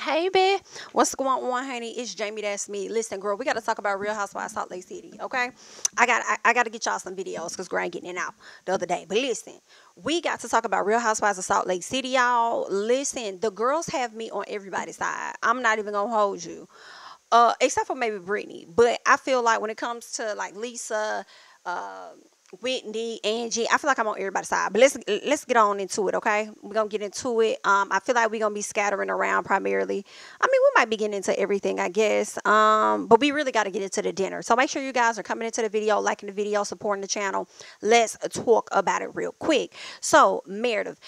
Hey, babe. What's going on, honey? It's Jamie. That's me. Listen, girl, we got to talk about Real Housewives of Salt Lake City, okay? I got to get y'all some videos because girl ain't getting it out the other day. But listen, we got to talk about Real Housewives of Salt Lake City, y'all. Listen, the girls have me on everybody's side. I'm not even gonna hold you, except for maybe Brittany. But I feel like when it comes to like Lisa, uh, Whitney, Angie, I feel like I'm on everybody's side. But let's get on into it, okay? We're gonna get into it. I feel like we're gonna be scattering around primarily. I mean, we might be getting into everything, I guess. But we really gotta get into the dinner. So make sure you guys are coming into the video, liking the video, supporting the channel. Let's talk about it real quick. So Meredith,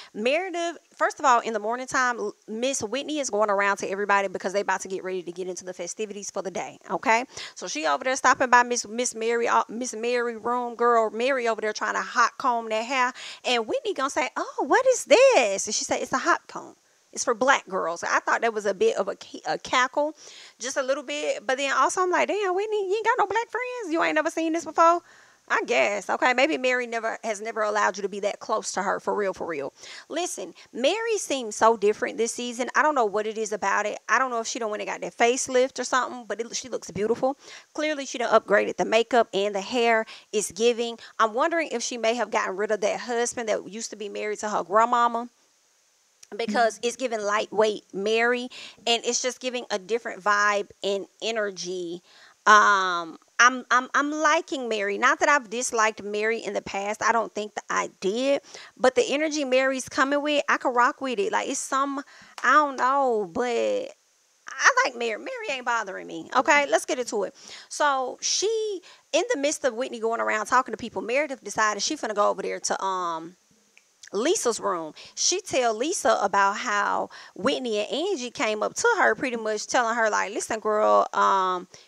first of all, in the morning time, Miss Whitney is going around to everybody because they about to get ready to get into the festivities for the day. Okay, so she over there stopping by Miss Mary room, girl. Mary over there trying to hot comb that hair, and Whitney gonna say, "Oh, what is this?" And she said, "It's a hot comb. It's for black girls." I thought that was a bit of a cackle, just a little bit. But then also I'm like, damn, Whitney, you ain't got no black friends? You ain't never seen this before? I guess. Okay, maybe Mary has never allowed you to be that close to her, for real, for real. Listen, Mary seems so different this season. I don't know what it is about it. I don't know if she done went and got that facelift or something, but she looks beautiful. Clearly, she done upgraded the makeup and the hair is giving. I'm wondering if she may have gotten rid of that husband that used to be married to her grandmama, because it's giving lightweight Mary, and it's just giving a different vibe and energy. I'm liking Mary. Not that I've disliked Mary in the past. I don't think that I did. But the energy Mary's coming with, I could rock with it. Like it's some, I don't know, but I like Mary. Mary ain't bothering me. Okay, let's get into it. So she, in the midst of Whitney going around talking to people, Meredith decided she finna go over there to Lisa's room. She tell Lisa about how Whitney and Angie came up to her, pretty much telling her like, listen, girl,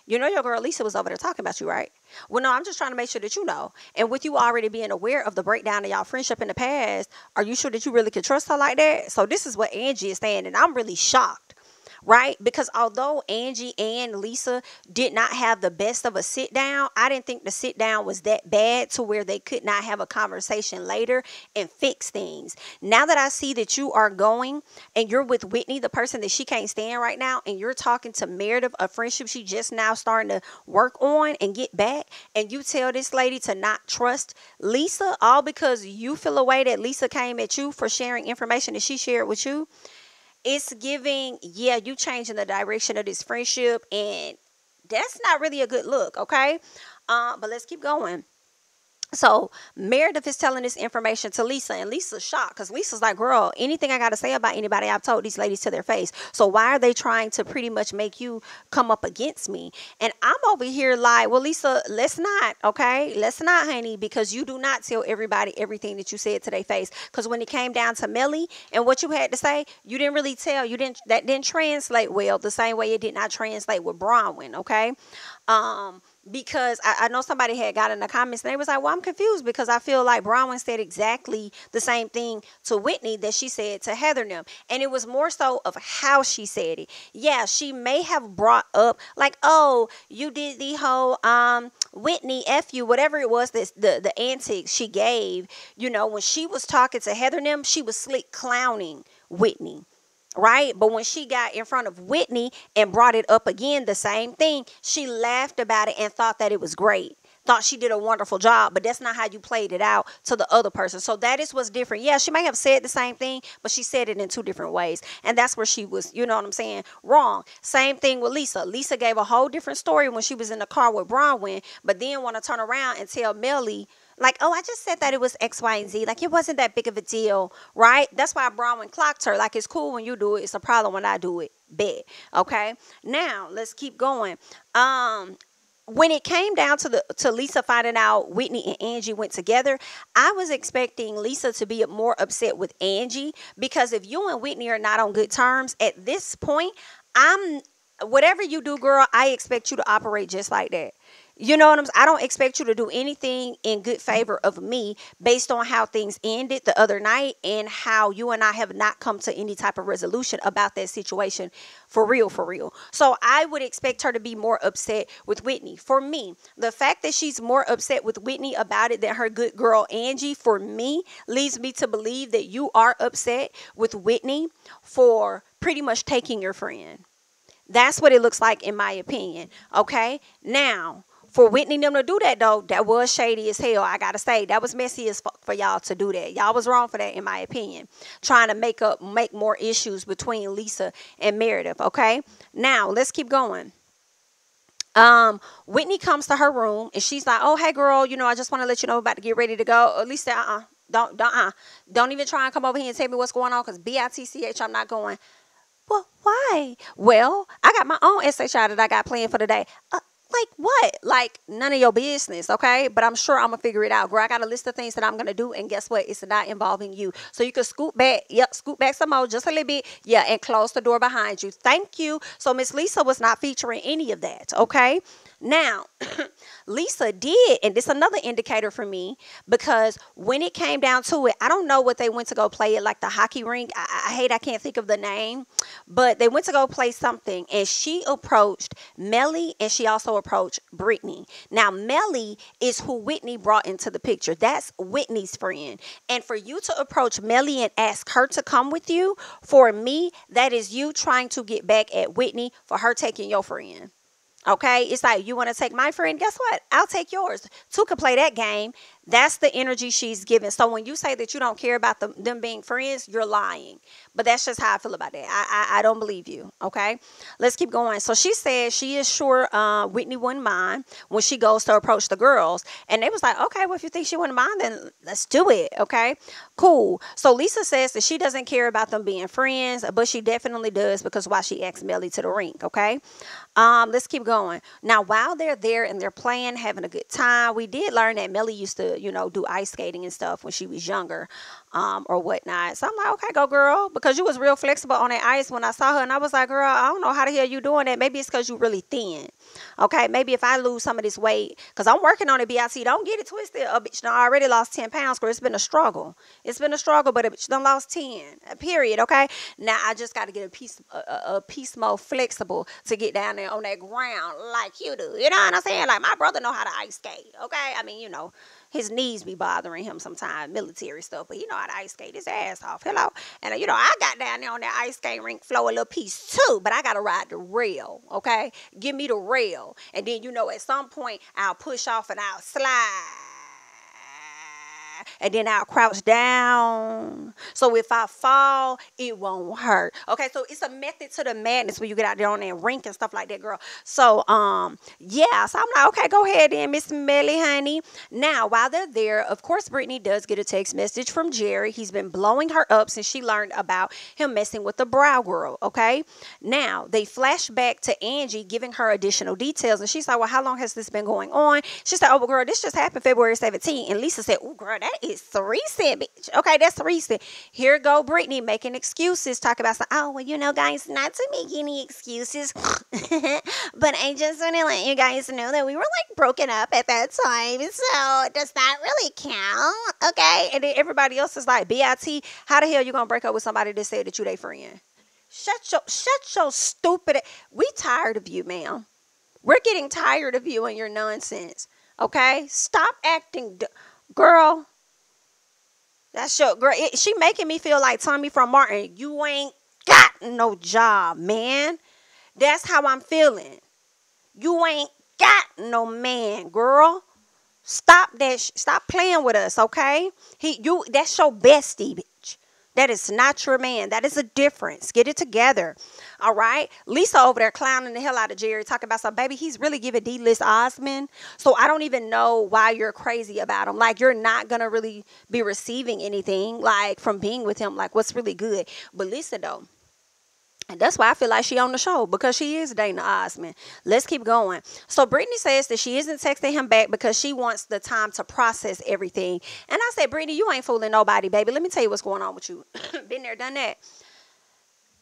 you know your girl Lisa was over there talking about you, right? Well, no, I'm just trying to make sure that you know. And with you already being aware of the breakdown of y'all friendship in the past, are you sure that you really could trust her like that? So this is what Angie is saying, and I'm really shocked. Right? Because although Angie and Lisa did not have the best of a sit down, I didn't think the sit down was that bad to where they could not have a conversation later and fix things. Now that I see that you are going and you're with Whitney, the person that she can't stand right now, and you're talking to Meredith, a friendship she just now starting to work on and get back, and you tell this lady to not trust Lisa, all because you feel a way that Lisa came at you for sharing information that she shared with you. It's giving, yeah, you changing the direction of this friendship, and that's not really a good look, okay? But let's keep going. So Meredith is telling this information to Lisa, and Lisa's shocked because Lisa's like, girl, anything I got to say about anybody, I've told these ladies to their face. So why are they trying to pretty much make you come up against me? And I'm over here like, well, Lisa, let's not, okay? Let's not, honey, because you do not tell everybody everything that you said to their face. Because when it came down to Melly and what you had to say, you didn't really tell. That didn't translate well the same way it did not translate with Bronwyn, okay? Because I know somebody had got in the comments and they was like, well, I'm confused because I feel like Bronwyn said exactly the same thing to Whitney that she said to Heather and them. And it was more so of how she said it. Yeah, she may have brought up like, oh, you did the whole Whitney F you, whatever it was, this the antics she gave, you know, when she was talking to Heather and them, she was slick clowning Whitney. Right? But when she got in front of Whitney and brought it up again, the same thing, she laughed about it and thought that it was great. Thought she did a wonderful job, but that's not how you played it out to the other person. So that is what's different. Yeah, she may have said the same thing, but she said it in two different ways. And that's where she was, you know what I'm saying, wrong. Same thing with Lisa. Lisa gave a whole different story when she was in the car with Bronwyn, but then want to turn around and tell Melly, like, oh, I just said that it was X, Y, and Z. Like, it wasn't that big of a deal, right? That's why Bronwyn clocked her. Like, it's cool when you do it. It's a problem when I do it. Bet. Okay? Now, let's keep going. When it came down to Lisa finding out Whitney and Angie went together, I was expecting Lisa to be more upset with Angie, because if you and Whitney are not on good terms at this point, whatever you do, girl, I expect you to operate just like that. You know what I'm saying? I don't expect you to do anything in good favor of me based on how things ended the other night and how you and I have not come to any type of resolution about that situation for real, for real. So I would expect her to be more upset with Whitney. For me, the fact that she's more upset with Whitney about it than her good girl Angie, for me, leads me to believe that you are upset with Whitney for pretty much taking your friend. That's what it looks like in my opinion. Okay? Now, for Whitney and them to do that though, that was shady as hell. I gotta say, that was messy as fuck for y'all to do that. Y'all was wrong for that in my opinion. Trying to make more issues between Lisa and Meredith. Okay? Now, let's keep going. Whitney comes to her room and she's like, "Oh, hey girl, you know, I just want to let you know I'm about to get ready to go." At least don't even try and come over here and tell me what's going on, because bitch, I'm not going. Well, why? Well, I got my own SHI that I got planned for the day. Like what? Like none of your business, okay? But I'm sure I'm going to figure it out, girl. I got a list of things that I'm going to do, and guess what? It's not involving you. So you can scoot back. Yep, scoot back some more, just a little bit. Yeah, and close the door behind you. Thank you. So Miss Lisa was not featuring any of that, okay? Now, Lisa did, and this is another indicator for me, because when it came down to it, I don't know what they went to go play at, like the hockey rink. I can't think of the name, but they went to go play something, and she approached Melly, and she also approached Brittany. Now, Melly is who Whitney brought into the picture. That's Whitney's friend. And for you to approach Melly and ask her to come with you, for me, that is you trying to get back at Whitney for her taking your friend. Okay, it's like, you want to take my friend? Guess what? I'll take yours. Two can play that game. That's the energy she's giving. So when you say that you don't care about them being friends, you're lying. But that's just how I feel about that. I don't believe you. Okay, let's keep going. So she said she is sure Whitney wouldn't mind when she goes to approach the girls. And they was like, okay, well, if you think she wouldn't mind, then let's do it. Okay, cool. So Lisa says that she doesn't care about them being friends, but she definitely does, because why she asked Melly to the rink. Okay, let's keep going. Now, while they're there and they're playing, having a good time, we did learn that Melly used to, you know, do ice skating and stuff when she was younger, or whatnot. So I'm like, okay, go girl, because you was real flexible on that ice when I saw her, and I was like, girl, I don't know how the hell you doing that. Maybe it's because you really thin. Okay, maybe if I lose some of this weight, because I'm working on it, BIT. Don't get it twisted. A bitch done already lost 10 pounds, girl. It's been a struggle. It's been a struggle, but a bitch done lost 10. Period. Okay. Now I just got to get a piece more flexible to get down there on that ground like you do. You know what I'm saying? Like my brother know how to ice skate. Okay. I mean, you know, his knees be bothering him sometimes, military stuff, but he know how to ice skate his ass off. Hello. And you know, I got down there on that ice skate rink floor a little piece too, but I got to ride the rail. Okay. Give me the rail. And then, you know, at some point I'll push off and I'll slide. And then I'll crouch down. So if I fall, it won't hurt. Okay, so it's a method to the madness when you get out there on that rink and stuff like that, girl. So, yeah. So I'm like, okay, go ahead then, Miss Melly, honey. Now, while they're there, of course, Brittany does get a text message from Jerry. He's been blowing her up since she learned about him messing with the brow girl, okay? Now, they flash back to Angie giving her additional details. And she's like, well, how long has this been going on? She said, oh, well, girl, this just happened February 17th. And Lisa said, oh, girl, that is recent, bitch. Okay, that's recent. Here go Brittany making excuses, talking about, oh, well, you know, guys, not to make any excuses, but I just want to let you guys know that we were like broken up at that time, so does that really count? Okay, and then everybody else is like, BIT, how the hell you gonna break up with somebody that said that you their friend? Shut your stupid. We tired of you, ma'am. We're getting tired of you and your nonsense. Okay, stop acting, girl. That's your girl. She making me feel like Tommy from Martin. You ain't got no job, man. That's how I'm feeling. You ain't got no man, girl. Stop that. Stop playing with us, okay? That's your bestie, bitch. That is not your man. That is a difference. Get it together. All right. Lisa over there clowning the hell out of Jerry, talking about some, baby, he's really giving D-list Osmond. So I don't even know why you're crazy about him. Like, you're not going to really be receiving anything, like, from being with him. Like, what's really good. But listen, though. And that's why I feel like she on the show, because she is dating Osmond. Let's keep going. So Brittany says that she isn't texting him back because she wants the time to process everything. And I said, Brittany, you ain't fooling nobody, baby. Let me tell you what's going on with you. Been there, done that.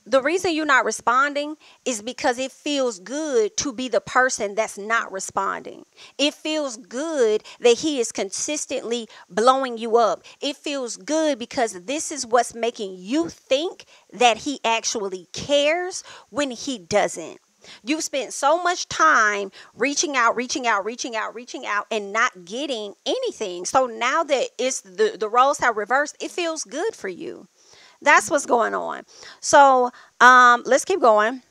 The reason you're not responding is because it feels good to be the person that's not responding. It feels good that he is consistently blowing you up. It feels good because this is what's making you think that he actually cares when he doesn't. You've spent so much time reaching out, and not getting anything. So now that it's the roles have reversed, it feels good for you. That's what's going on. So let's keep going.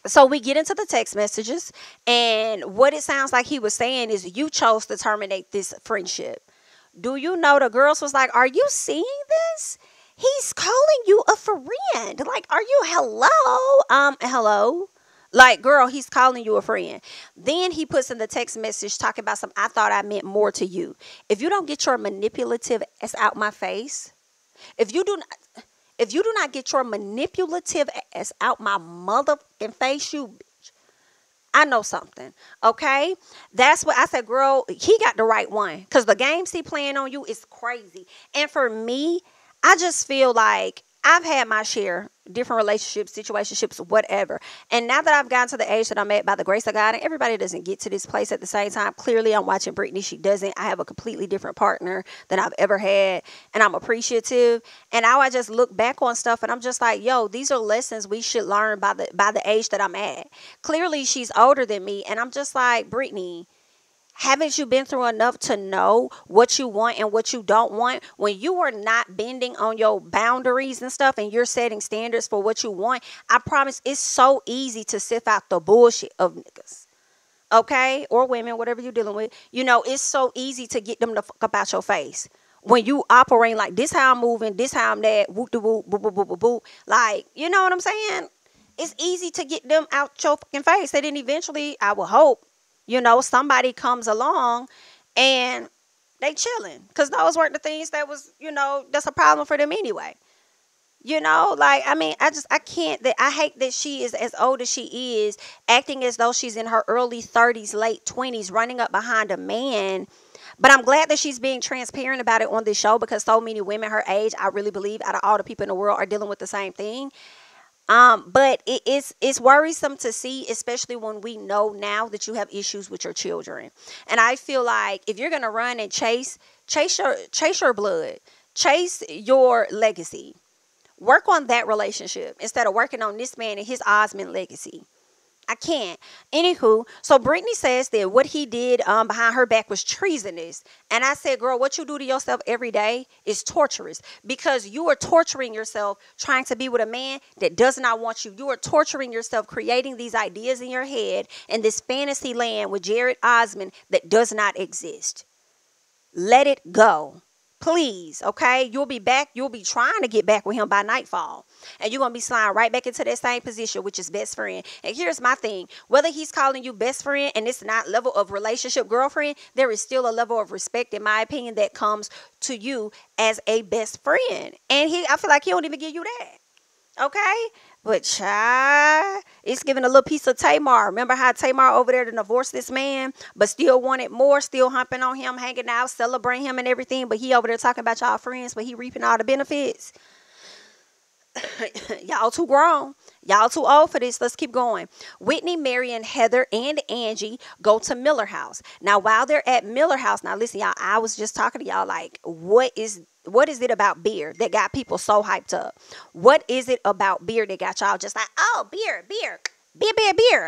So we get into the text messages, and what it sounds like he was saying is you chose to terminate this friendship. Do you know the girls was like, are you seeing this? He's calling you a friend. Like, are you hello? Like, girl, he's calling you a friend. Then he puts in the text message talking about I thought I meant more to you. If you don't get your manipulative ass out my face, if you do not get your manipulative ass out my motherfucking face, you bitch, I know something. Okay? That's what I said, girl, he got the right one. Because the games he playing on you is crazy. And for me, I just feel like I've had my share, different relationships, situationships, whatever. And now that I've gotten to the age that I'm at by the grace of God, and everybody doesn't get to this place at the same time. Clearly, I'm watching Britani. She doesn't. I have a completely different partner than I've ever had. And I'm appreciative. And now I just look back on stuff and I'm just like, yo, these are lessons we should learn by the age that I'm at. Clearly, she's older than me. And I'm just like, Britani, haven't you been through enough to know what you want and what you don't want? When you are not bending on your boundaries and stuff and you're setting standards for what you want, I promise it's so easy to sift out the bullshit of niggas. Okay? Or women, whatever you're dealing with. You know, it's so easy to get them to fuck up out your face. When you operate like this how I'm moving, this how I'm that, whoop de whoop, boop, boop, boop, boop, boop. Like, you know what I'm saying? It's easy to get them out your fucking face. And then eventually, I will hope, you know, somebody comes along and they chilling. Because those weren't the things that was, you know, that's a problem for them anyway. You know, like, I mean, I can't, I hate that she is as old as she is, acting as though she's in her early 30s, late 20s, running up behind a man. But I'm glad that she's being transparent about it on this show because so many women her age, I really believe, out of all the people in the world, are dealing with the same thing. But it's worrisome to see, especially when we know now that you have issues with your children. And I feel like if you're gonna run and chase your blood, chase your legacy, work on that relationship instead of working on this man and his Osmond legacy. I can't. Anywho, so Britani says that what he did behind her back was treasonous. And I said, girl, what you do to yourself every day is torturous because you are torturing yourself trying to be with a man that does not want you. You are torturing yourself creating these ideas in your head in this fantasy land with Jared Osmond that does not exist. Let it go. Please, okay? You'll be back. You'll be trying to get back with him by nightfall. And you're going to be sliding right back into that same position, which is best friend. And here's my thing. Whether he's calling you best friend and it's not level of relationship girlfriend, there is still a level of respect, in my opinion, that comes to you as a best friend. And I feel like he don't even give you that. Okay? But child, it's giving a little piece of Tamar. Remember how Tamar over there to divorce this man, but still wanted more, still humping on him, hanging out, celebrating him and everything. But he over there talking about y'all friends, but he reaping all the benefits. Y'all too grown. Y'all too old for this. Let's keep going. Whitney, Marion, Heather, and Angie go to Miller House. Now, while they're at Miller House, now listen, y'all, I was just talking to y'all like, what is it about beer that got people so hyped up? What is it about beer that got y'all just like, oh, beer.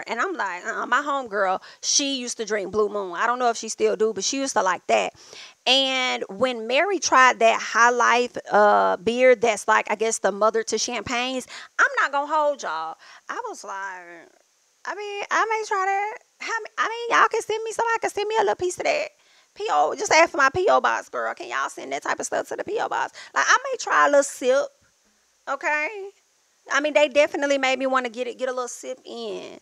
And I'm like, my homegirl, she used to drink Blue Moon. I don't know if she still do, but she used to like that. And when Mary tried that High Life beer that's like, I guess, the mother to champagnes, I'm not going to hold y'all. I was like, I may try that. Y'all can send me, somebody can send me a little piece of that. P.O., just ask for my P.O. box, girl. Can y'all send that type of stuff to the P.O. box? Like, I may try a little sip, okay? I mean, they definitely made me want to get a little sip in,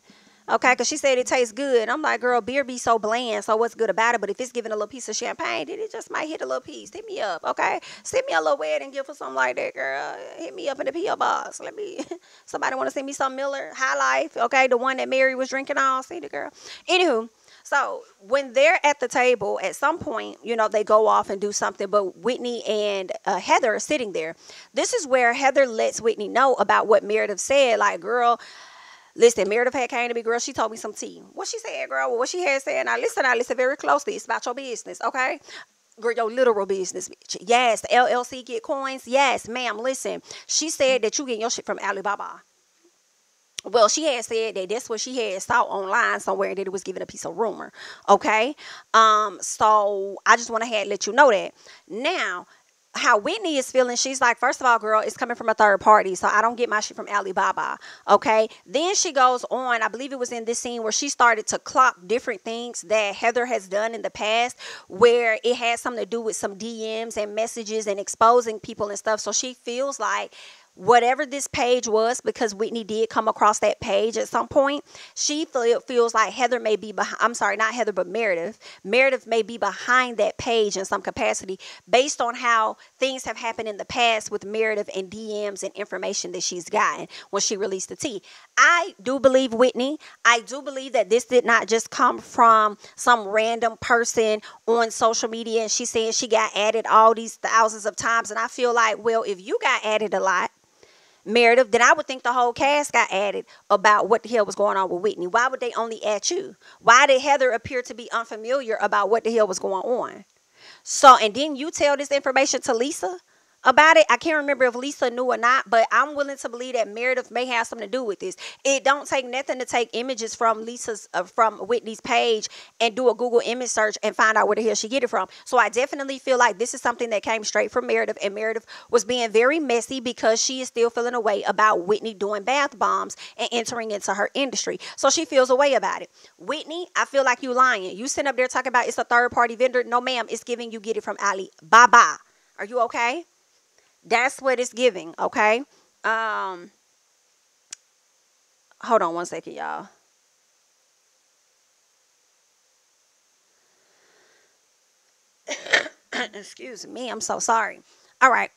okay? Because she said it tastes good. I'm like, girl, beer be so bland, so what's good about it? But if it's giving a little piece of champagne, then it just might hit a little piece. Hit me up, okay? Send me a little wedding gift or something like that, girl. Hit me up in the P.O. box. Somebody want to send me some Miller High Life, okay? The one that Mary was drinking on. See the girl. Anywho. So when they're at the table, at some point, they go off and do something, but Whitney and Heather are sitting there. This is where Heather lets Whitney know about what Meredith said. Like, girl, listen, Meredith had came to me, girl. She told me some tea. What she said, girl? Well, what she had said. Now listen very closely. It's about your business, okay? Girl, your literal business, bitch. Yes, the LLC get coins. Yes, ma'am. Listen, she said that you get your shit from Alibaba. Well, she had said that that's what she had saw online somewhere, and that it was given a piece of rumor. Okay. So I just want to let you know that. Now, how Whitney is feeling, she's like, first of all, girl, it's coming from a third party, so I don't get my shit from Alibaba. Okay. Then she goes on, I believe it was in this scene where she started to clock different things that Heather has done in the past, where it had something to do with some DMs and messages and exposing people and stuff. So she feels like whatever this page was, because Whitney did come across that page at some point, she feels like Heather may be behind, I'm sorry, not Heather, but Meredith may be behind that page in some capacity, based on how things have happened in the past with Meredith and DMs and information that she's gotten when she released the tea. I do believe Whitney. I do believe that this did not just come from some random person on social media and she said she got added all these thousands of times. And I feel like, well, if you got added a lot, Meredith, then I would think the whole cast got added about what the hell was going on with Whitney. Why would they only add you? Why did Heather appear to be unfamiliar about what the hell was going on? So, and then you tell this information to Lisa about it. I can't remember if Lisa knew or not, but I'm willing to believe that Meredith may have something to do with this. It don't take nothing to take images from from Whitney's page and do a Google image search and find out where the hell she get it from. So I definitely feel like this is something that came straight from Meredith, and Meredith was being very messy because she is still feeling a way about Whitney doing bath bombs and entering into her industry. So she feels a way about it. Whitney, I feel like you lying. You sitting up there talking about it's a third party vendor. No, ma'am, it's giving you get it from Alibaba. Are you okay? That's what it's giving, okay? Hold on one second, y'all. Excuse me, I'm so sorry. All right,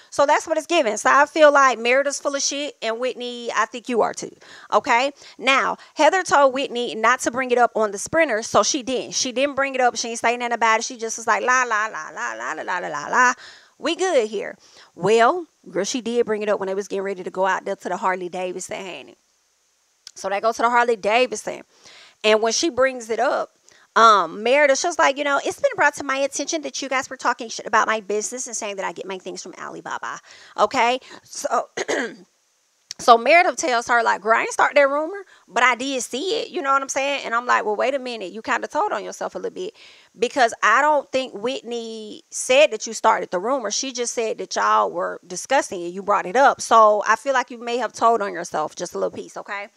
so that's what it's giving. So I feel like Meredith's full of shit, and Whitney, I think you are too, okay? Now, Heather told Whitney not to bring it up on the Sprinter, so she didn't. She didn't bring it up. She ain't saying nothing about it. She just was like, la, la, la, la, la, la, la, la, la. We good here. Well, girl, she did bring it up when they was getting ready to go out there to the Harley Davidson, honey. So they go to the Harley Davidson. And when she brings it up, Meredith, she was like, it's been brought to my attention that you guys were talking shit about my business and saying that I get my things from Alibaba. Okay? So So Meredith tells her, like, girl, I ain't start that rumor, but I did see it. You know what I'm saying? And I'm like, well, wait a minute. You kind of told on yourself a little bit, because I don't think Whitney said that you started the rumor. She just said that y'all were discussing it. You brought it up. So I feel like you may have told on yourself just a little piece. Okay.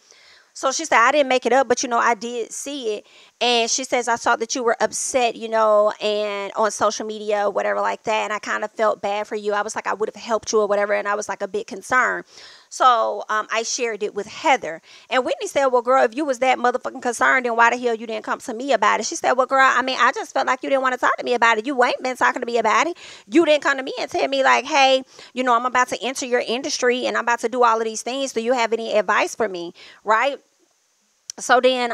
So she said, I didn't make it up, but, I did see it. And she says, I saw that you were upset, and on social media, whatever like that. And I kind of felt bad for you. I was like, I would have helped you or whatever. And I was like a bit concerned. So I shared it with Heather. And Whitney said, well, girl, if you was that motherfucking concerned, then why the hell you didn't come to me about it? She said, well, girl, I just felt like you didn't want to talk to me about it. You ain't been talking to me about it. You didn't come to me and tell me like, hey, I'm about to enter your industry and I'm about to do all of these things. Do you have any advice for me? Right? So then,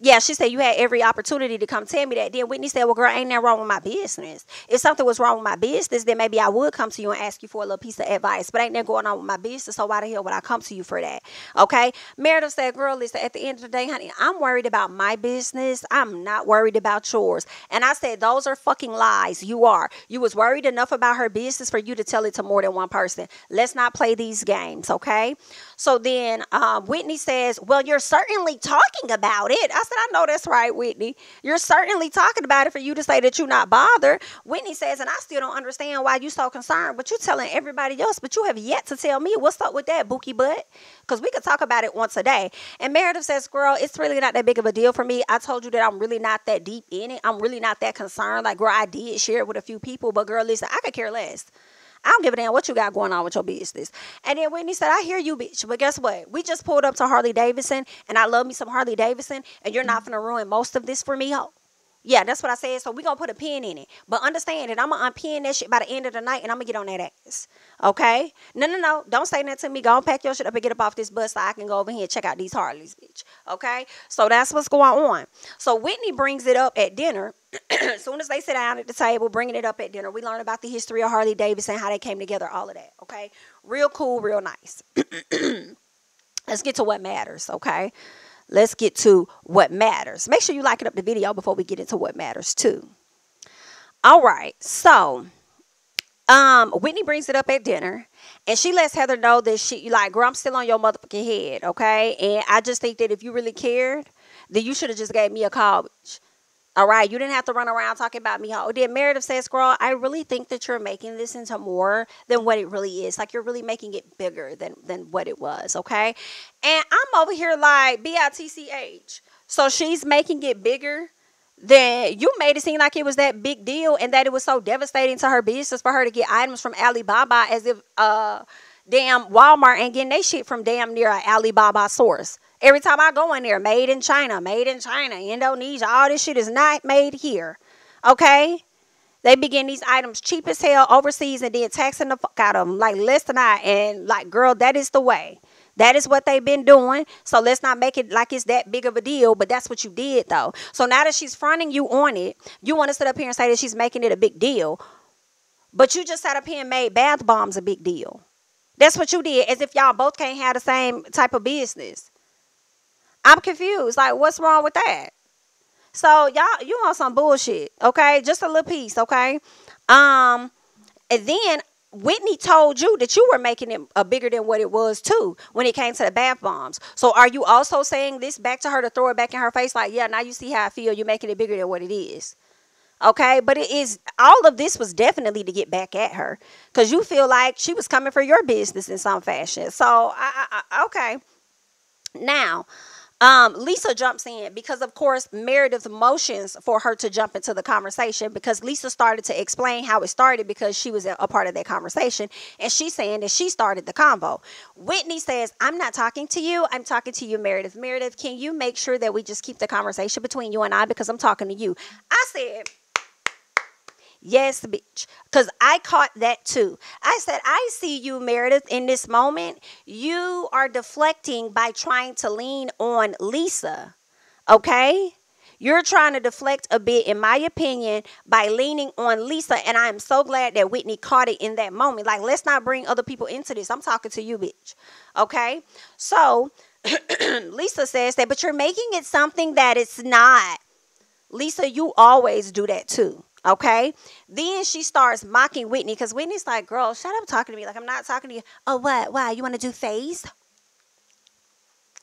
yeah, she said you had every opportunity to come tell me that. Then Whitney said, well, girl, ain't nothing wrong with my business. If something was wrong with my business, then maybe I would come to you and ask you for a little piece of advice. But ain't nothing going on with my business, so why the hell would I come to you for that? Okay? Meredith said, girl, listen, at the end of the day, honey, I'm worried about my business. I'm not worried about yours. And I said, those are fucking lies. You are. You was worried enough about her business for you to tell it to more than one person. Let's not play these games, okay? So then Whitney says, well, you're certainly talking about it. I said, I know that's right, Whitney. You're certainly talking about it for you to say that you're not bothered. Whitney says, and I still don't understand why you so concerned, but you're telling everybody else, but you have yet to tell me. What's up with that, Bookie butt? Because we could talk about it once a day. And Meredith says, girl, it's really not that big of a deal for me. I told you that I'm really not that deep in it. I'm really not that concerned. Like, girl, I did share it with a few people, but girl, listen, I could care less. I don't give a damn what you got going on with your business. And then Whitney said, I hear you, bitch. But guess what? We just pulled up to Harley Davidson, and I love me some Harley Davidson, and you're not going to ruin most of this for me, ho. Yeah, that's what I said. So we gonna put a pin in it. But understand that I'm gonna unpin that shit by the end of the night and I'm gonna get on that ass. Okay? No, no, no. Don't say that to me. Go and pack your shit up and get up off this bus so I can go over here and check out these Harleys, bitch. Okay? So that's what's going on. So Whitney brings it up at dinner. As soon as they sit down at the table, bringing it up at dinner, we learn about the history of Harley Davidson, how they came together, all of that. Okay? Real cool, real nice. Let's get to what matters, okay? Let's get to what matters. Make sure you like it up the video before we get into what matters too. All right. So, Whitney brings it up at dinner and she lets Heather know that she like, girl, I'm still on your motherfucking head. Okay. And I just think that if you really cared, then you should have just gave me a call, bitch. All right, you didn't have to run around talking about me. Oh, then Meredith says, girl, I really think that you're making this into more than what it really is. Like, you're really making it bigger than what it was, okay? And I'm over here like, bitch. So she's making it bigger than you made it seem like it was that big deal and that it was so devastating to her business for her to get items from Alibaba as if damn Walmart ain't getting they shit from damn near an Alibaba source. Every time I go in there, made in China, Indonesia, all this shit is not made here. Okay? They be getting these items cheap as hell overseas and then taxing the fuck out of them. Like, less than I. And, like, girl, that is the way. That is what they've been doing. So let's not make it like it's that big of a deal. But that's what you did, though. So now that she's fronting you on it, you want to sit up here and say that she's making it a big deal. But you just sat up here and made bath bombs a big deal. That's what you did. As if y'all both can't have the same type of business. I'm confused. Like, what's wrong with that? So, y'all, you want some bullshit, okay? Just a little piece, okay? And then Whitney told you that you were making it bigger than what it was, too, when it came to the bath bombs. So, are you also saying this back to her to throw it back in her face? Like, yeah, now you see how I feel. You're making it bigger than what it is. Okay? But it is, all of this was definitely to get back at her. Because you feel like she was coming for your business in some fashion. So, okay. Now, Lisa jumps in because, of course, Meredith motions for her to jump into the conversation because Lisa started to explain how it started because she was a part of that conversation. And she's saying that she started the convo. Whitney says, I'm not talking to you. I'm talking to you, Meredith. Meredith, can you make sure that we just keep the conversation between you and I because I'm talking to you? I said, yes, bitch. Because I caught that too. I said, I see you, Meredith, in this moment. You are deflecting by trying to lean on Lisa. Okay? You're trying to deflect a bit, in my opinion, by leaning on Lisa. And I am so glad that Whitney caught it in that moment. Like, let's not bring other people into this. I'm talking to you, bitch. Okay? So, Lisa says that, but you're making it something that it's not. Lisa, you always do that too. Okay. Then she starts mocking Whitney because Whitney's like, girl, shut up talking to me. Like, I'm not talking to you. Oh, what? Why? You want to do phase?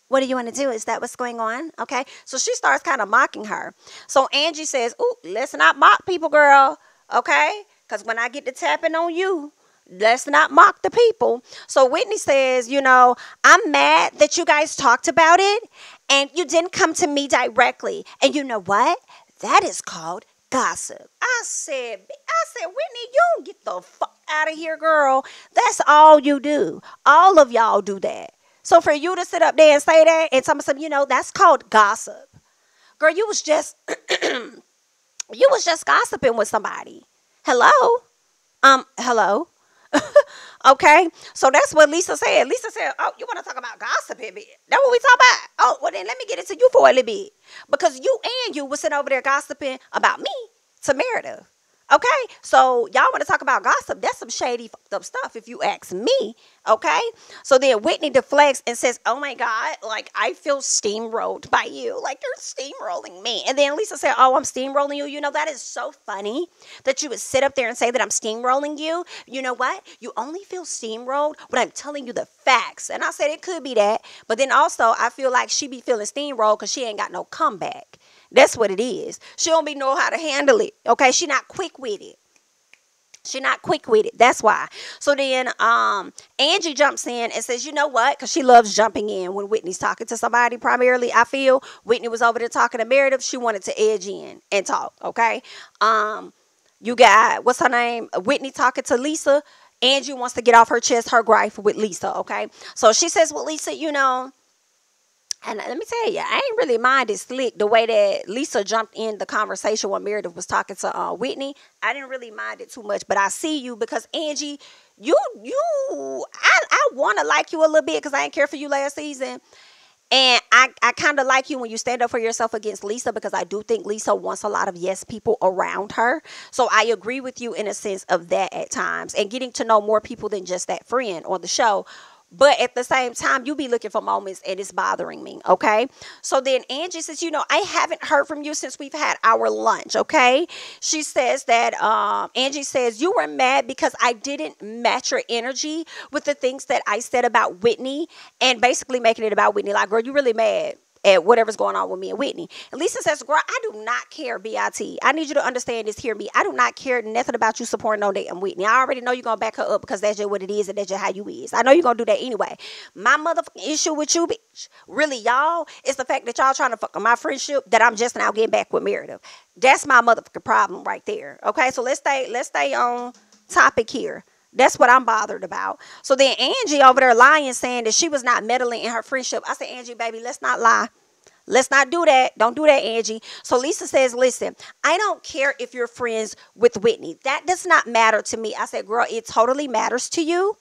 What do you want to do? Is that what's going on? Okay. So she starts kind of mocking her. So Angie says, ooh, let's not mock people, girl. Okay. Because when I get to tapping on you, let's not mock the people. So Whitney says, you know, I'm mad that you guys talked about it and you didn't come to me directly. And you know what? That is called gossip. I said, Whitney, you don't get the fuck out of here, girl. That's all you do. All of y'all do that. So for you to sit up there and say that and tell me something, you know, that's called gossip. Girl, you was just gossiping with somebody. Hello? Hello? Okay, so that's what Lisa said. Lisa said, oh, you want to talk about gossiping? That's what we talk about. Oh, well, then let me get into you for a little bit. Because you was sitting over there gossiping about me to Meredith. Okay, so y'all want to talk about gossip? That's some shady fucked up stuff if you ask me. Okay, so then Whitney deflects and says, oh my God, like I feel steamrolled by you. Like you're steamrolling me. And then Lisa said, oh, I'm steamrolling you. You know, that is so funny that you would sit up there and say that I'm steamrolling you. You know what? You only feel steamrolled when I'm telling you the facts. And I said it could be that. But then also I feel like she be feeling steamrolled because she ain't got no comeback. That's what it is. She don't be know how to handle it. Okay, she not quick with it. She not quick with it. That's why. So then Angie jumps in and says, you know what? Because she loves jumping in when Whitney's talking to somebody primarily, I feel. Whitney was over there talking to Meredith. She wanted to edge in and talk, okay? You got, what's her name? Whitney talking to Lisa. Angie wants to get off her chest her gripe with Lisa, okay? So she says, well, Lisa, you know, And let me tell you, I ain't really minded slick the way that Lisa jumped in the conversation when Meredith was talking to Whitney. I didn't really mind it too much, but I see you because Angie, I want to like you a little bit because I didn't care for you last season. And I kind of like you when you stand up for yourself against Lisa because I do think Lisa wants a lot of yes people around her. So I agree with you in a sense of that at times and getting to know more people than just that friend on the show. But at the same time, you be looking for moments and it's bothering me, okay? So then Angie says, I haven't heard from you since we've had our lunch, okay? She says that, Angie says, you were mad because I didn't match your energy with the things that I said about Whitney and basically making it about Whitney. Like, girl, you really mad at whatever's going on with me and Whitney. And Lisa says, girl, I do not care, B.I.T. I need you to understand this, hear me. I do not care nothing about you supporting no damn Whitney. I already know you're going to back her up because that's just what it is and that's just how you is. I know you're going to do that anyway. My motherfucking issue with you, bitch, really, y'all, is the fact that y'all trying to fuck up my friendship that I'm just now getting back with Meredith. That's my motherfucking problem right there. Okay, so let's stay on topic here. That's what I'm bothered about. So then Angie over there lying, saying that she was not meddling in her friendship. I said, Angie, baby, let's not lie. Let's not do that. Don't do that, Angie. So Lisa says, listen, I don't care if you're friends with Whitney. That does not matter to me. I said, girl, it totally matters to you.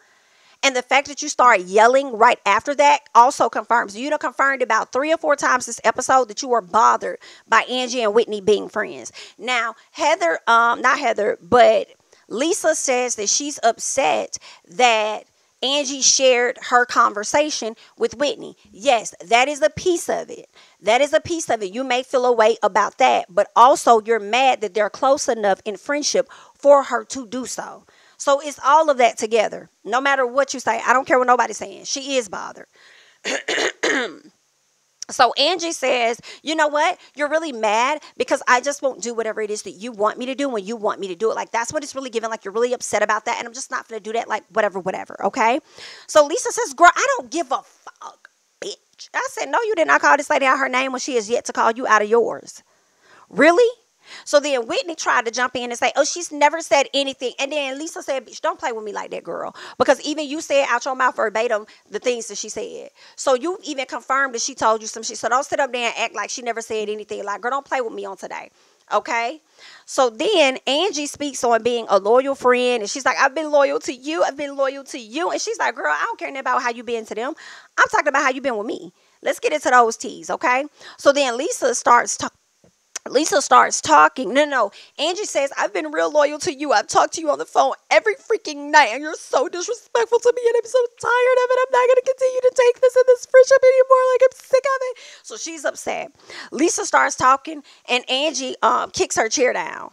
And the fact that you start yelling right after that also confirms. You done confirmed about 3 or 4 times this episode that you were bothered by Angie and Whitney being friends. Now, not Heather, but Lisa says that she's upset that Angie shared her conversation with Whitney. Yes, that is a piece of it. That is a piece of it. You may feel a way about that, but also you're mad that they're close enough in friendship for her to do so. So it's all of that together. No matter what you say, I don't care what nobody's saying. She is bothered. So Angie says, you know what? You're really mad because I just won't do whatever it is that you want me to do when you want me to do it. Like, that's what it's really giving. Like, you're really upset about that. And I'm just not going to do that. Like, whatever. Okay. So Lisa says, girl, I don't give a fuck, bitch. I said, no, you did not call this lady out her name when she has yet to call you out of yours. Really? So then Whitney tried to jump in and say, oh, she's never said anything. And then Lisa said, bitch, don't play with me like that, girl. Because even you said out your mouth verbatim the things that she said. So you even confirmed that she told you some shit. So don't sit up there and act like she never said anything. Like, girl, don't play with me on today. Okay? So then Angie speaks on being a loyal friend. And she's like, I've been loyal to you. I've been loyal to you. And she's like, girl, I don't care nothing about how you been to them. I'm talking about how you been with me. Let's get into those teas, okay? So then Lisa starts talking. No. Angie says, I've been real loyal to you. I've talked to you on the phone every freaking night, and you're so disrespectful to me, and I'm so tired of it. I'm not going to continue to take this in this friendship anymore. Like, I'm sick of it. So she's upset. Lisa starts talking, and Angie kicks her chair down.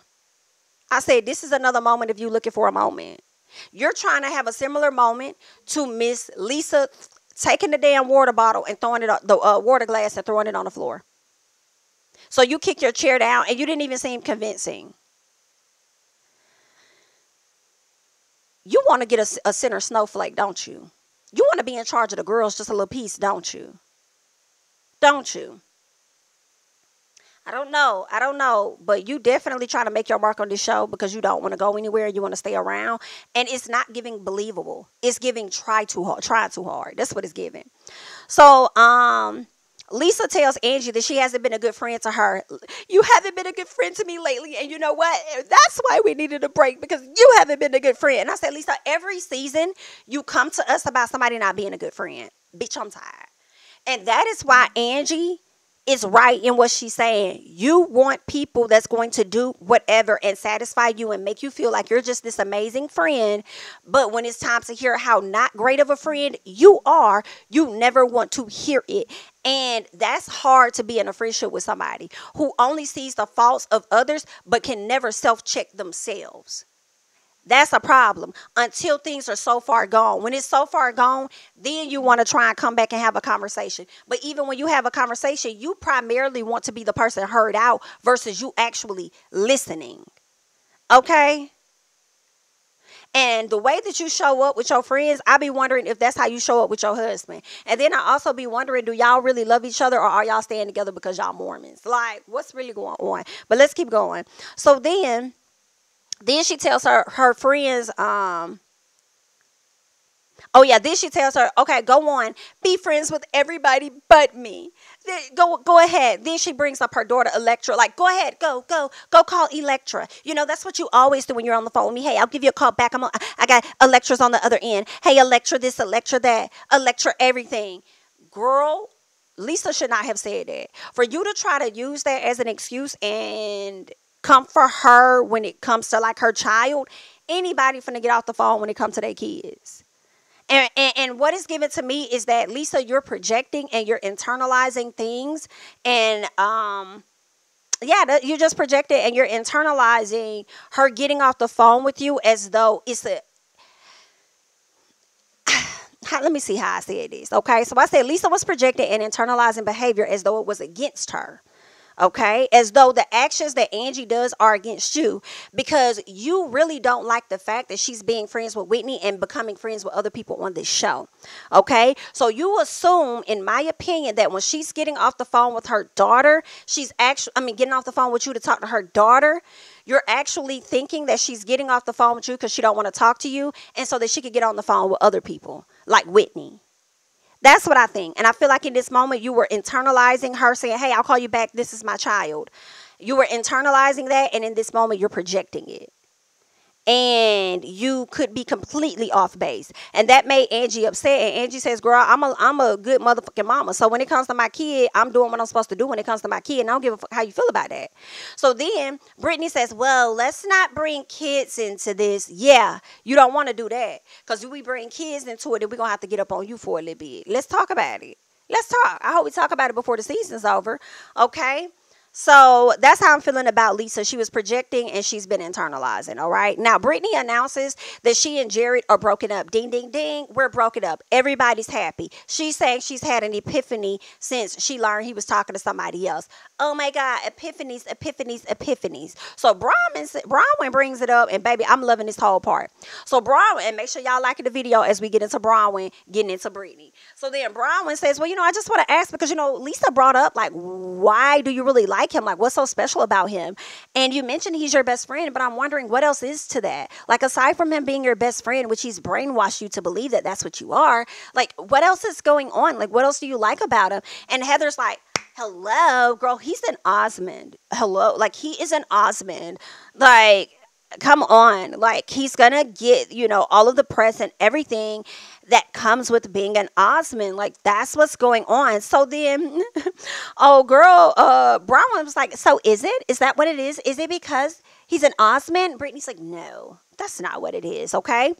I said, this is another moment of you looking for a moment. You're trying to have a similar moment to Miss Lisa taking the damn water bottle and throwing it on the water glass and throwing it on the floor. So you kick your chair down and you didn't even seem convincing. You want to get a center snowflake, don't you? You want to be in charge of the girls just a little piece, don't you? Don't you? I don't know. But you definitely trying to make your mark on this show because you don't want to go anywhere. You want to stay around. And it's not giving believable. It's giving try too hard. That's what it's giving. So, Lisa tells Angie that she hasn't been a good friend to her. You haven't been a good friend to me lately. And you know what? That's why we needed a break, because you haven't been a good friend. And I said, Lisa, every season you come to us about somebody not being a good friend. Bitch, I'm tired. And that is why Angie is right in what she's saying. You want people that's going to do whatever and satisfy you and make you feel like you're just this amazing friend. But when it's time to hear how not great of a friend you are, you never want to hear it. And that's hard to be in a friendship with somebody who only sees the faults of others but can never self-check themselves. That's a problem until things are so far gone. When it's so far gone, then you want to try and come back and have a conversation. But even when you have a conversation, you primarily want to be the person heard out versus you actually listening. Okay? And the way that you show up with your friends, I be wondering if that's how you show up with your husband. And then I also be wondering, do y'all really love each other, or are y'all staying together because y'all Mormons? Like, what's really going on? But let's keep going. So then she tells her friends, Oh yeah, then she tells her, okay, go on, be friends with everybody but me. Then go ahead. Then she brings up her daughter Electra, like, go ahead, go call Electra. You know, that's what you always do when you're on the phone with me. Hey, I'll give you a call back. I got Electra's on the other end. Hey, Electra this, Electra that, Electra everything. Girl, Lisa should not have said that. For you to try to use that as an excuse and come for her when it comes to like her child, anybody finna get off the phone when it comes to their kids. And what is given to me is that, Lisa, you're projecting and you're internalizing things. And yeah, you just projected and you're internalizing her getting off the phone with you as though it's a, let me see how I said this. Okay, so I said Lisa was projecting and internalizing behavior as though it was against her. Okay, as though the actions that Angie does are against you, because you really don't like the fact that she's being friends with Whitney and becoming friends with other people on this show. Okay, so you assume, in my opinion, that when she's getting off the phone with her daughter, she's actually, getting off the phone with you to talk to her daughter, you're actually thinking that she's getting off the phone with you because she don't want to talk to you, and so that she could get on the phone with other people like Whitney. That's what I think. And I feel like in this moment, you were internalizing her saying, hey, I'll call you back. This is my child. You were internalizing that. And in this moment, you're projecting it. And you could be completely off base. And that made Angie upset. And Angie says, girl, I'm a good motherfucking mama. So when it comes to my kid, I'm doing what I'm supposed to do when it comes to my kid. And I don't give a fuck how you feel about that. So then Brittany says, well, let's not bring kids into this. Yeah, you don't want to do that. Because if we bring kids into it, then we're going to have to get up on you for a little bit. Let's talk about it. Let's talk. I hope we talk about it before the season's over. Okay? So that's how I'm feeling about Lisa. She was projecting and she's been internalizing. All right. Now, Brittany announces that she and Jared are broken up. Ding, ding, ding. We're broken up. Everybody's happy. She's saying she's had an epiphany since she learned he was talking to somebody else. Oh my God. Epiphanies, epiphanies, epiphanies. So Bronwyn brings it up, and baby, I'm loving this whole part. So Bronwyn, and make sure y'all like the video as we get into Bronwyn getting into Brittany. So then Bronwyn says, well, I just want to ask, because, Lisa brought up, like, why do you really like him? Like, what's so special about him? And you mentioned he's your best friend, but I'm wondering what else is to that. Like, aside from him being your best friend, which he's brainwashed you to believe that that's what you are, like, what else is going on? Like, what else do you like about him? And Heather's like, hello, girl, he's an Osmond. Hello, like, he is an Osmond. Like, come on. Like, he's gonna get, all of the press and everything that comes with being an Osmond. Like, that's what's going on. So then, oh girl, Bronwyn was like, so is it? Is that what it is? Is it because he's an Osmond? Brittany's like, no, that's not what it is, okay?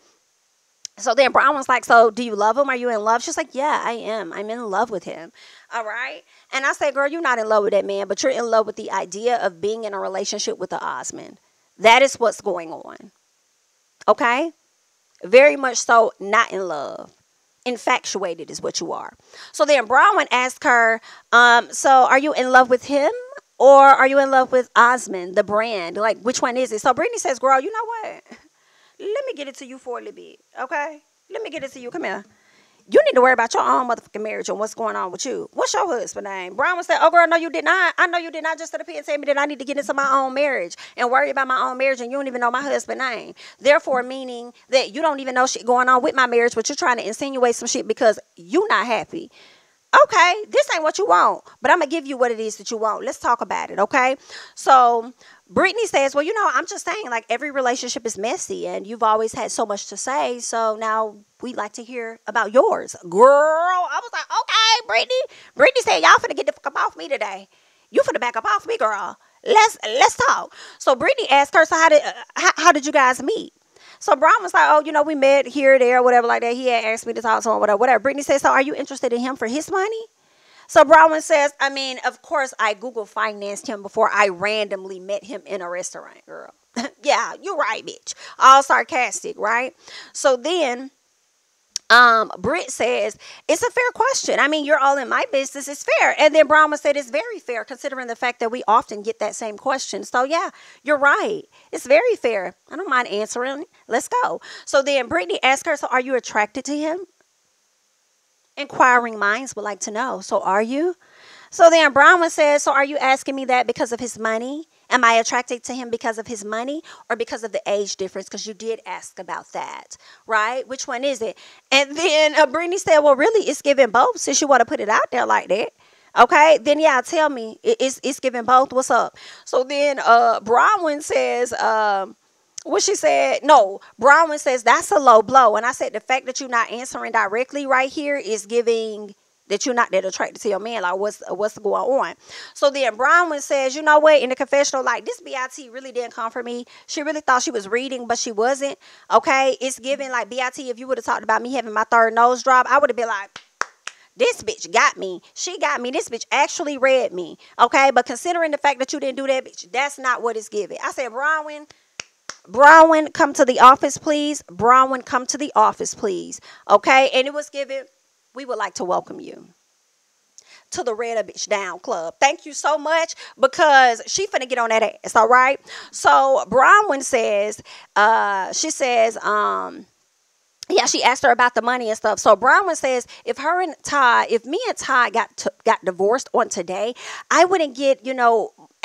So then Bronwyn's like, so do you love him? Are you in love? She's like, yeah, I am. I'm in love with him. All right. And I say, girl, you're not in love with that man, but you're in love with the idea of being in a relationship with the Osmond. That is what's going on. Okay? Very much so not in love. Infatuated is what you are. So then Bronwyn asked her, so are you in love with him or are you in love with Osmond, the brand? Like, which one is it? So Brittany says, girl, you know what? Let me get it to you for a little bit. Okay? Let me get it to you. Come here. You need to worry about your own motherfucking marriage and what's going on with you. What's your husband's name? Bronwyn said, oh, girl, no, you did not. I know you did not just sit up here and tell me that I need to get into my own marriage and worry about my own marriage, and you don't even know my husband's name. Therefore, meaning that you don't even know shit going on with my marriage, but you're trying to insinuate some shit because you not happy. Okay, this ain't what you want, but I'm going to give you what it is that you want. Let's talk about it, okay? So Brittany says, well, I'm just saying, like, every relationship is messy, and you've always had so much to say, so now we'd like to hear about yours. Girl, I was like, okay, Brittany. Brittany said, y'all finna get the fuck up off me today. You finna back up off me, girl. Let's talk. So Brittany asked her, so how did you guys meet? So Brown was like, oh, we met here, there, whatever like that. He had asked me to talk to him, whatever. Brittany said, so are you interested in him for his money? So Bronwyn says, of course, I Google financed him before I randomly met him in a restaurant, girl. Yeah, you're right, bitch. All sarcastic, right? So then Britt says, it's a fair question. You're all in my business. It's fair. And then Bronwyn said, it's very fair considering the fact that we often get that same question. So yeah, you're right. It's very fair. I don't mind answering. Let's go. So then Brittany asked her, so are you attracted to him? Inquiring minds would like to know. So are you? So then Bronwyn says, so are you asking me that because of his money? Am I attracted to him because of his money or because of the age difference? Because you did ask about that, right? Which one is it? And then Brittany said, well, really, it's giving both since you want to put it out there like that. Okay, then yeah, tell me. It's giving both. What's up? So then Bronwyn says, what she said, no, Bronwyn says that's a low blow. And I said the fact that you're not answering directly right here is giving that you're not that attracted to your man. Like what's going on? So then Bronwyn says, you know what, in the confessional, like this BIT really didn't come for me. She really thought she was reading, but she wasn't. Okay, it's giving like BIT, if you would have talked about me having my third nose drop, I would have been like, this bitch got me. She got me. This bitch actually read me. Okay, but considering the fact that you didn't do that, bitch, that's not what it's giving. I said, Bronwyn, come to the office, please. Bronwyn, come to the office, please. Okay, and it was given, we would like to welcome you to the Red a Bitch Down Club. Thank you so much, because she finna get on that ass, all right? So Bronwyn says, she says, yeah, she asked her about the money and stuff. So Bronwyn says, if me and Ty got divorced on today, I wouldn't get,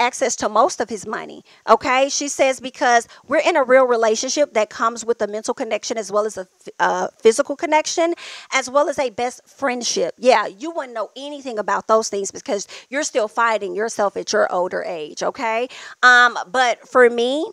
access to most of his money. Okay. She says, because we're in a real relationship that comes with a mental connection as well as a physical connection, as well as a best friendship. Yeah. You wouldn't know anything about those things because you're still finding yourself at your older age. Okay. But for me,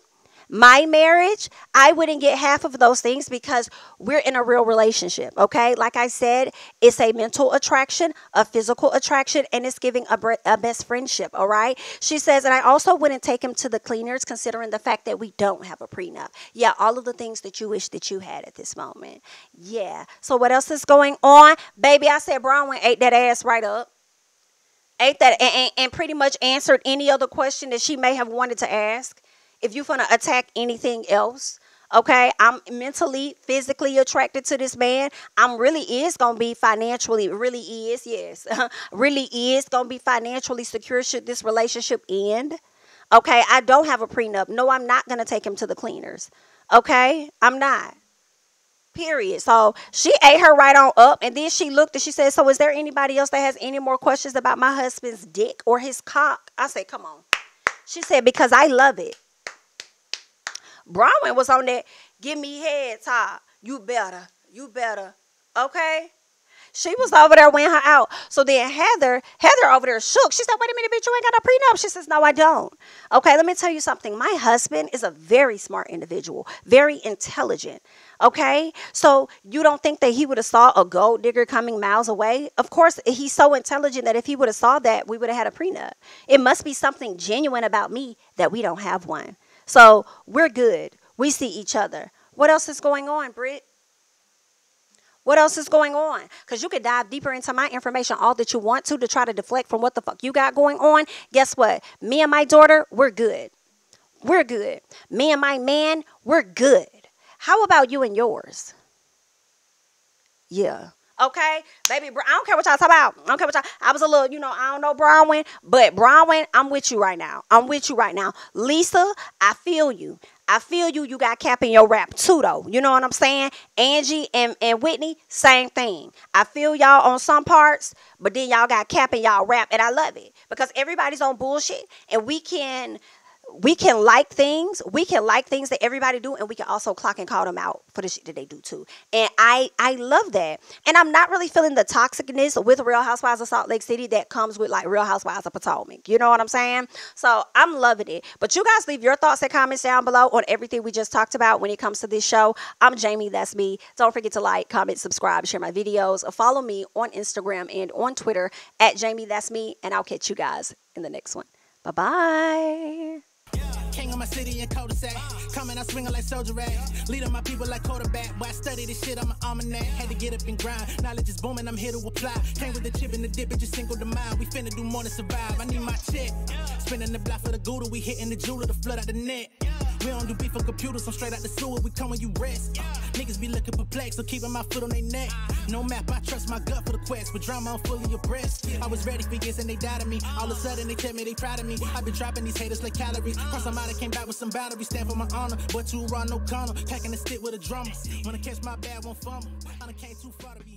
my marriage, I wouldn't get half of those things because we're in a real relationship, okay? Like I said, it's a mental attraction, a physical attraction, and it's giving a best friendship, all right? She says, and I also wouldn't take him to the cleaners considering the fact that we don't have a prenup. Yeah, all of the things that you wish that you had at this moment. Yeah. So what else is going on? Baby, I said Bronwyn ate that ass right up. Ate that and pretty much answered any other question that she may have wanted to ask. If you're going to attack anything else, okay, I'm mentally, physically attracted to this man. I'm really is going to be financially, really is, yes, really is going to be financially secure should this relationship end. Okay, I don't have a prenup. No, I'm not going to take him to the cleaners. Okay, I'm not. Period. So she ate her right on up, and then she looked and she said, so is there anybody else that has any more questions about my husband's dick or his cock? I said, come on. She said, because I love it. Bronwyn was on that, give me head, Todd. You better. Okay? She was over there weighing her out. So then Heather over there shook. She said, wait a minute, bitch, you ain't got no prenup. She says, no, I don't. Okay, let me tell you something. My husband is a very smart individual, very intelligent. Okay? So you don't think that he would have saw a gold digger coming miles away? Of course, he's so intelligent that if he would have saw that, we would have had a prenup. It must be something genuine about me that we don't have one. So we're good. We see each other. What else is going on, Britt? What else is going on? Because you could dive deeper into my information all that you want to try to deflect from what the fuck you got going on. Guess what? Me and my daughter, we're good. We're good. Me and my man, we're good. How about you and yours? Yeah. Okay, baby, I don't care what y'all talk about. I don't care what y'all. I was a little, I don't know Bronwyn, but Bronwyn, I'm with you right now. Lisa, I feel you. You got cap in your rap too, though. You know what I'm saying? Angie and Whitney, same thing. I feel y'all on some parts, but then y'all got cap in y'all rap, and I love it because everybody's on bullshit, and we can like things. We can like things that everybody do, and we can also clock and call them out for the shit that they do too. And I love that. And I'm not really feeling the toxicness with Real Housewives of Salt Lake City that comes with like Real Housewives of Potomac. You know what I'm saying? So I'm loving it. But you guys leave your thoughts and comments down below on everything we just talked about when it comes to this show. I'm Jami, that's me. Don't forget to like, comment, subscribe, share my videos. Follow me on Instagram and on Twitter at JamiThatsMe, and I'll catch you guys in the next one. Bye-bye. King of my city and cul-de-sac. Coming out swinging like Soldier Ray. Leading my people like quarterback. Boy, I study this shit, I'm an almanac. Had to get up and grind. Knowledge is booming, I'm here to apply. Came with the chip and the dip, it just single the mind. We finna do more than survive. I need my check. Spinning the block for the Gouda. We hitting the jeweler to flood out the net. We don't do beef on computers, I'm straight out the sewer. We come when you rest. Niggas be looking perplexed, so keeping my foot on their neck. No map, I trust my gut for the quest. With drama, I'm fully abreast. I was ready for years and they died of me. All of a sudden, they tell me they proud of me. I've been dropping these haters like calories. Cross them out, I came back with some boundaries. Stand for my honor, but too raw, no corner. Packing the stick with a drummer. When I catch my bad, won't fumble. I done came too far to be